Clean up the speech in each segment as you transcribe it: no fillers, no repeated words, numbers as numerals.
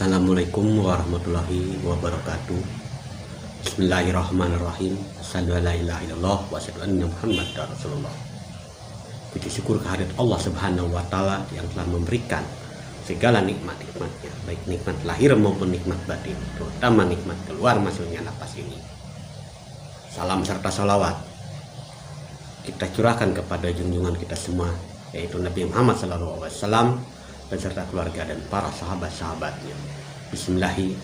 Assalamualaikum warahmatullahi wabarakatuh. Bismillahirrahmanirrahim. Asyhadu an la ilaha illallah wa asyhadu anna Muhammadar Rasulullah. Puji syukur kehadirat Allah Subhanahu wa taala yang telah memberikan segala nikmat-nikmatnya, baik nikmat lahir maupun nikmat batin, terutama nikmat keluar masuknya napas ini. Salam serta salawat kita curahkan kepada junjungan kita semua, yaitu Nabi Muhammad SAW beserta keluarga dan para sahabat-sahabatnya. Bismillahi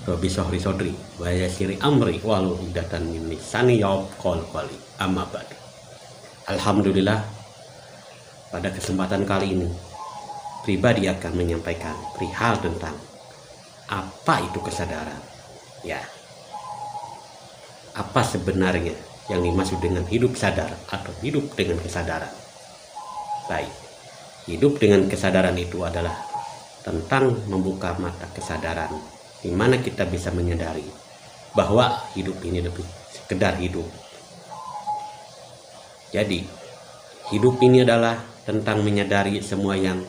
Rabbi Sohri Sodri wa yasiri amri walu hidatan min lisani yaqul qali amma ba'du. Alhamdulillah, pada kesempatan kali ini pribadi akan menyampaikan perihal tentang apa itu kesadaran. Ya, apa sebenarnya yang dimaksud dengan hidup sadar atau hidup dengan kesadaran? Baik, hidup dengan kesadaran itu adalah tentang membuka mata kesadaran, di mana kita bisa menyadari bahwa hidup ini lebih sekedar hidup. Jadi, hidup ini adalah tentang menyadari semua yang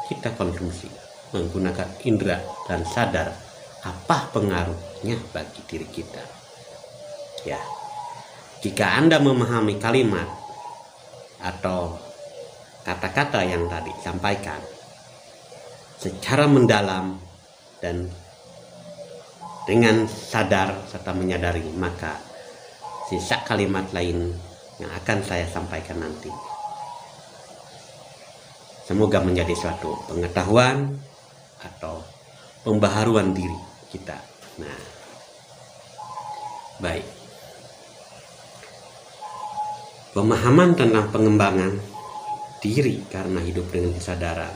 kita konsumsi, menggunakan indera dan sadar apa pengaruhnya bagi diri kita. Ya, jika Anda memahami kalimat atau kata-kata yang tadi sampaikan secara mendalam dan dengan sadar serta menyadari, maka sisa kalimat lain yang akan saya sampaikan nanti semoga menjadi suatu pengetahuan atau pembaharuan diri kita. Nah, baik. Pemahaman tentang pengembangan diri karena hidup dengan kesadaran,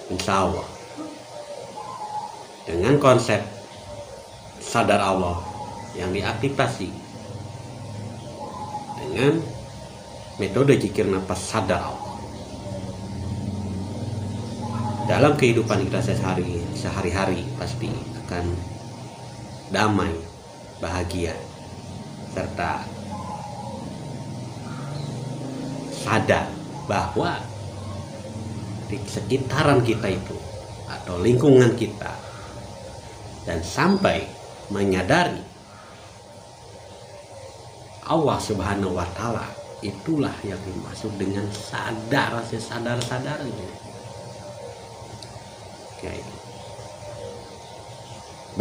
insya Allah dengan konsep sadar Allah yang diaktifasi dengan metode zikir nafas sadar Allah dalam kehidupan kita sehari-hari pasti akan damai, bahagia, serta sadar bahwa di sekitaran kita itu atau lingkungan kita, dan sampai menyadari Allah Subhanahu wa taala, itulah yang dimaksud dengan sadar, sesadar-sadarnya. Oke.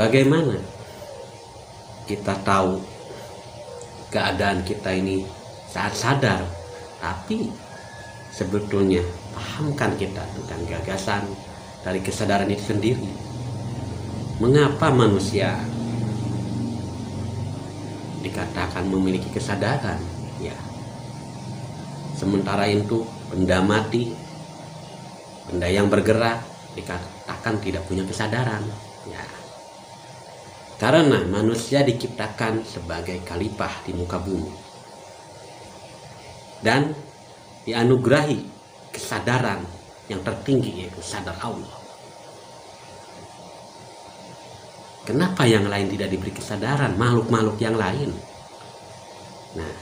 Bagaimana kita tahu keadaan kita ini saat sadar, tapi sebetulnya pahamkan kita tentang gagasan dari kesadaran itu sendiri? Mengapa manusia dikatakan memiliki kesadaran? Ya, sementara itu benda mati, benda yang bergerak dikatakan tidak punya kesadaran. Ya, karena manusia diciptakan sebagai khalifah di muka bumi dan dianugerahi kesadaran yang tertinggi, yaitu sadar Allah. Kenapa yang lain tidak diberi kesadaran? Makhluk-makhluk yang lain. Nah,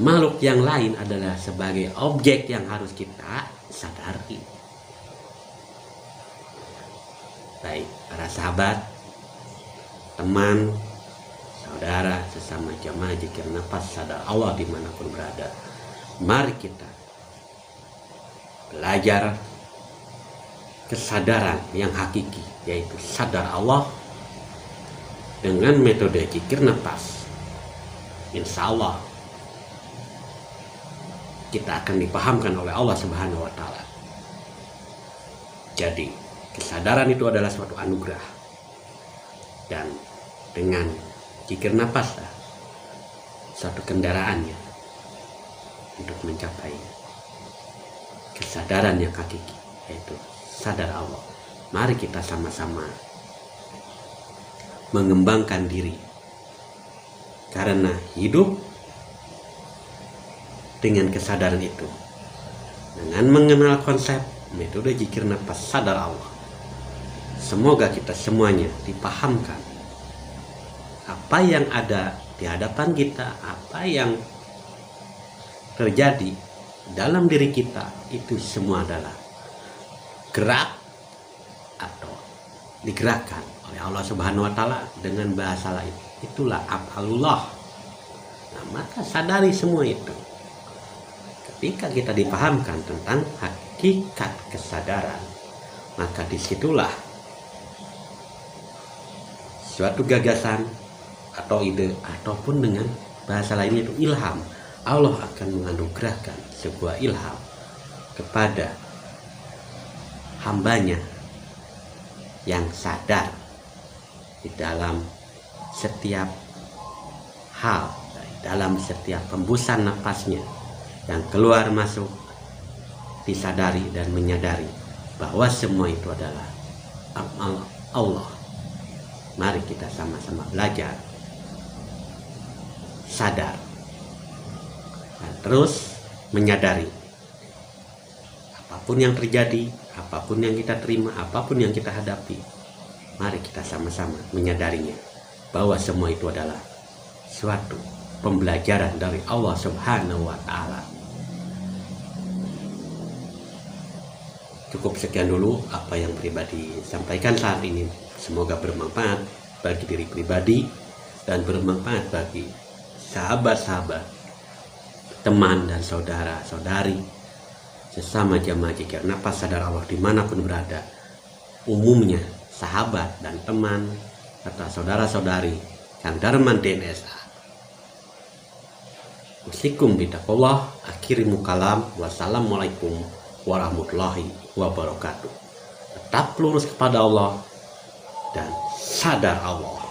makhluk yang lain adalah sebagai objek yang harus kita sadari. Baik, para sahabat, teman, saudara, sesama jamaah zikir nafas sadar Allah dimanapun berada, mari kita belajar kesadaran yang hakiki, yaitu sadar Allah dengan metode zikir nafas. Insya Allah kita akan dipahamkan oleh Allah Subhanahu wa taala. Jadi kesadaran itu adalah suatu anugerah, dan dengan zikir nafas suatu kendaraannya untuk mencapai kesadaran yang hakiki, yaitu sadar Allah. Mari kita sama-sama mengembangkan diri, karena hidup dengan kesadaran itu, dengan mengenal konsep metode zikir nafas sadar Allah, semoga kita semuanya dipahamkan apa yang ada di hadapan kita, apa yang terjadi dalam diri kita, itu semua adalah gerak atau digerakkan oleh Allah Subhanahu wa taala dengan bahasa lain. Itulah af'alullah. Nah, maka sadari semua itu. Ketika kita dipahamkan tentang hakikat kesadaran, maka disitulah suatu gagasan atau ide ataupun dengan bahasa lainnya itu ilham, Allah akan menganugerahkan sebuah ilham kepada hambanya yang sadar di dalam setiap hal, dalam setiap hembusan nafasnya yang keluar masuk, disadari dan menyadari bahwa semua itu adalah amal Allah. Mari kita sama-sama belajar sadar dan terus menyadari apapun yang terjadi, apapun yang kita terima, apapun yang kita hadapi, mari kita sama-sama menyadarinya bahwa semua itu adalah suatu pembelajaran dari Allah Subhanahu wa taala. Cukup sekian dulu apa yang pribadi sampaikan saat ini. Semoga bermanfaat bagi diri pribadi dan bermanfaat bagi sahabat-sahabat, teman dan saudara-saudari sesama jamaah zikir nafas sadar Allah dimanapun berada, umumnya sahabat dan teman serta saudara-saudari yang Darman DNSA. Usikum bitaqullah, akhirimu kalam, wassalamualaikum warahmatullahi wabarakatuh. Tetap lurus kepada Allah dan sadar Allah.